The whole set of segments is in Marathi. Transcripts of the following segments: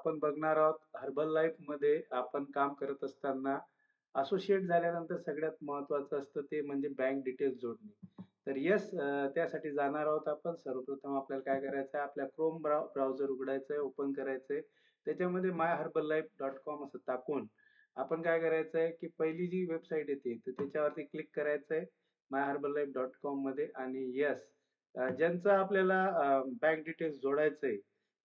आपण बघणार आहोत हर्बल लाईफमध्ये आपण काम करत असताना असोसिएट झाल्यानंतर सगळ्यात महत्त्वाचं असतं ते म्हणजे बँक डिटेल्स जोडणे. तर येस त्यासाठी जाणार आहोत आपण. सर्वप्रथम आपल्याला काय करायचं आहे, आपल्या क्रोम ब्राउझर उघडायचं आहे, ओपन करायचं आहे. त्याच्यामध्ये myherballife.com असं टाकून आपण काय करायचं आहे, की पहिली जी वेबसाईट येते तर त्याच्यावरती क्लिक करायचं आहे myherballife.com मध्ये आणि येस ज्यांचं आपल्याला बँक डिटेल्स जोडायचंय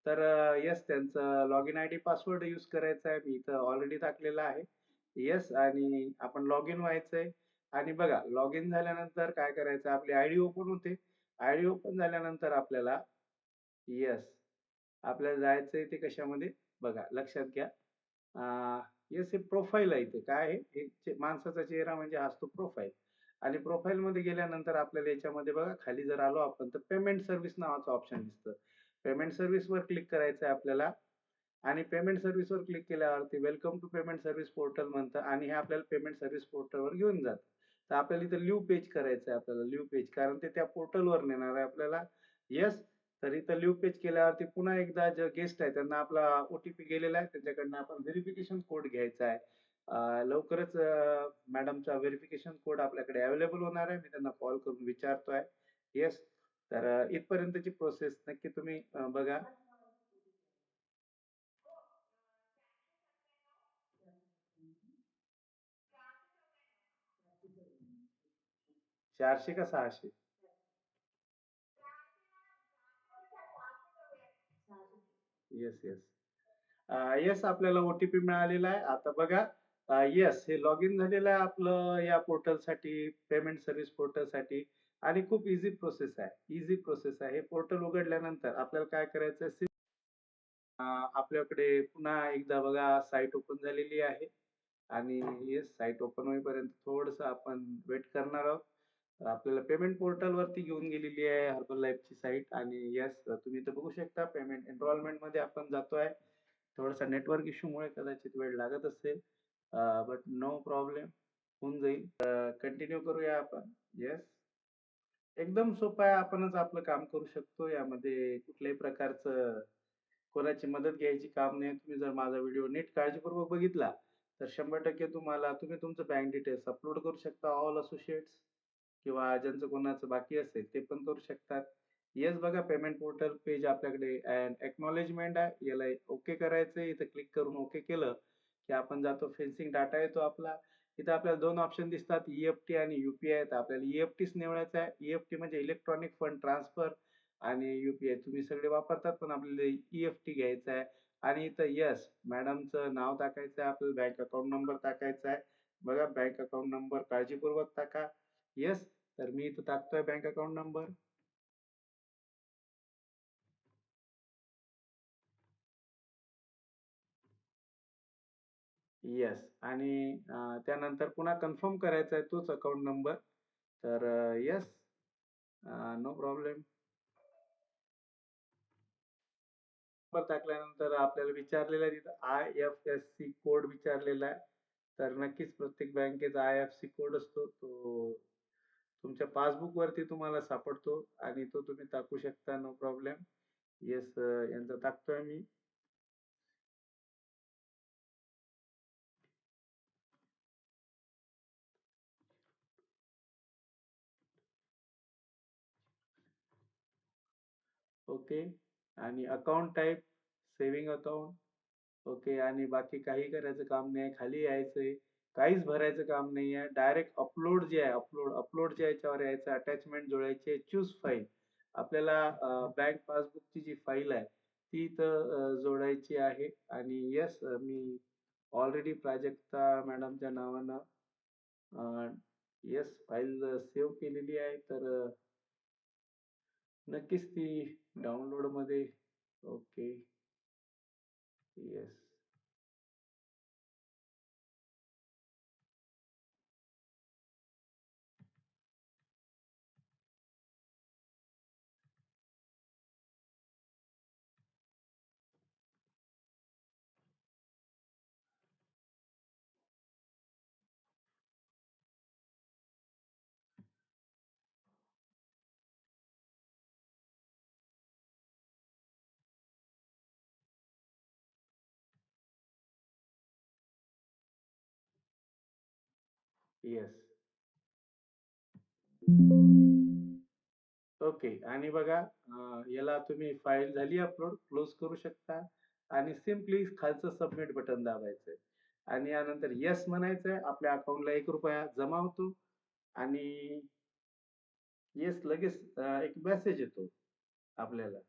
तर येस त्यांचं लॉगिन आयडी पासवर्ड यूज करायचा आहे. मी इथं ऑलरेडी टाकलेला आहे. येस आणि आपण लॉग इन व्हायचंय आणि बघा लॉग इन झाल्यानंतर काय करायचं आपली आयडी ओपन होते. आयडी ओपन झाल्यानंतर आपल्याला येस आपल्याला जायचंय ते कशामध्ये बघा लक्षात घ्या. येस हे प्रोफाईल आहे इथे काय आहे माणसाचा चेहरा म्हणजे हा असतो प्रोफाईल आणि प्रोफाईल मध्ये गेल्यानंतर आपल्याला याच्यामध्ये बघा खाली जर आलो आपण तर पेमेंट सर्व्हिस नावाचं ऑप्शन दिसतं. पेमेंट सर्व्हिस वर क्लिक करायचं आहे आपल्याला आणि पेमेंट सर्व्हिस वर क्लिक केल्यावरती welcome to payment service portal म्हणतं आणि हे आपल्याला पेमेंट सर्व्हिस पोर्टलवर घेऊन जातं. तर आपल्याला इथं लिव्ह पेज करायचं आहे आपल्याला लिव्ह पेज कारण ते त्या पोर्टलवर नेणार आहे आपल्याला. येस तर इथं लिव्ह पेज केल्यावरती पुन्हा एकदा जे गेस्ट आहे त्यांना आपला ओटीपी गेलेला आहे त्यांच्याकडनं आपण व्हेरिफिकेशन कोड घ्यायचा आहे. लवकरच मॅडमचा व्हेरिफिकेशन कोड आपल्याकडे अवेलेबल होणार आहे. मी त्यांना कॉल करून विचारतोय. येस तर इथपर्यंतची प्रोसेस नक्की तुम्ही बघा. 400 का 600? Yes, yes. येस आपल्याला ओटीपी मिळालेला आहे. आता बघा येस हे लॉग इन झालेलं आहे आपलं या पोर्टलसाठी, पेमेंट सर्व्हिस पोर्टलसाठी आणि खूप ईझी प्रोसेस आहे. ईझी प्रोसेस आहे. हे पोर्टल उघडल्यानंतर आपल्याला काय करायचं आहे आपल्याकडे पुन्हा एकदा बघा साईट ओपन झालेली आहे आणि येस साईट ओपन होईपर्यंत थोडंसं आपण वेट करणार आहोत. तर आपल्याला पेमेंट पोर्टल वरती घेऊन गेलेली आहे हर्बल लाईफची साईट आणि येस तुम्ही इथं बघू शकता पेमेंट एनरोलमेंट मध्ये आपण जातोय. थोडासा नेटवर्क इश्यूमुळे कदाचित वेळ लागत असेल बट नो प्रॉब्लेम होऊन जाईल. कंटिन्यू करूया आपण. येस एकदम सोपं आहे. आपणच आपलं काम करू शकतो. यामध्ये कुठल्याही प्रकारचं कोणाची मदत घ्यायची काम नाही. तुम्ही जर माझा व्हिडिओ नीट काळजीपूर्वक बघितला, तर 100% तुम्ही तुमचं बँक डिटेल्स अपलोड करू शकता. ऑल असोसिएट्स किंवा ज्यांचं कोणाचं बाकी असेल ते पण करू शकतात. येस बघा पेमेंट पोर्टल पेज आपल्याकडे अॅक्नॉलेजमेंट आहे. याला ओके करायचंय. इथं क्लिक करून ओके केलं, की आपण जातो फेन्सिंग डाटा येतो आपला. इथं आपल्याला 2 ऑप्शन दिसतात ई आणि यू तर आपल्याला ई-एफ-टीच निवडायचं आहे. ई म्हणजे इलेक्ट्रॉनिक फंड ट्रान्सफर आणि यू तुम्ही सगळे वापरतात पण आपल्याला ई घ्यायचं आहे आणि इथं येस मॅडमचं नाव टाकायचं आहे. आपल्याला बँक अकाउंट नंबर टाकायचा आहे. बघा बँक अकाउंट नंबर काळजीपूर्वक टाका. येस तर मी इथं टाकतोय बँक अकाउंट नंबर. येस आणि त्यानंतर पुन्हा कन्फर्म करायचा आहे तोच अकाउंट नंबर. तर येस नो प्रॉब्लेम. नंबर टाकल्यानंतर आपल्याला विचारलेलं आहे तिथं IFSC कोड विचारलेला आहे. तर नक्कीच प्रत्येक बँकेचा IFSC कोड असतो. तो तुमच्या पासबुक वरती तुम्हाला सापडतो आणि तो तुम्ही टाकू शकता नो प्रॉब्लेम. येस यांचा टाकतोय मी. ओके आणि account type saving account. Okay आणि बाकी काही करायचं काम नाही खाली यायचंय. काहीच भरायचं काम नाहीये. डायरेक्ट अपलोड जे आहे अपलोडच्या याच्यावर यायचं अटॅचमेंट जोडायची चूज फाईल. आपल्याला बँक पासबुकची जी फाईल आहे ती इथं जोडायची आहे आणि येस मी ऑलरेडी प्राजक्ता मॅडमच्या नावानं येस फाईल सेव्ह केलेली आहे तर नक्कीच ती डाउनलोड मध्ये ओके येस येस. ओके. आणि बघा याला तुम्ही फाईल झाली अपलोड, क्लोज करू शकता आणि सिम्पली खालचं सबमिट बटन दाबायचंय आणि यानंतर येस म्हणायचंय. आपल्या अकाउंटला ₹1 जमा होतो आणि येस लगेच एक मेसेज येतो आपल्याला.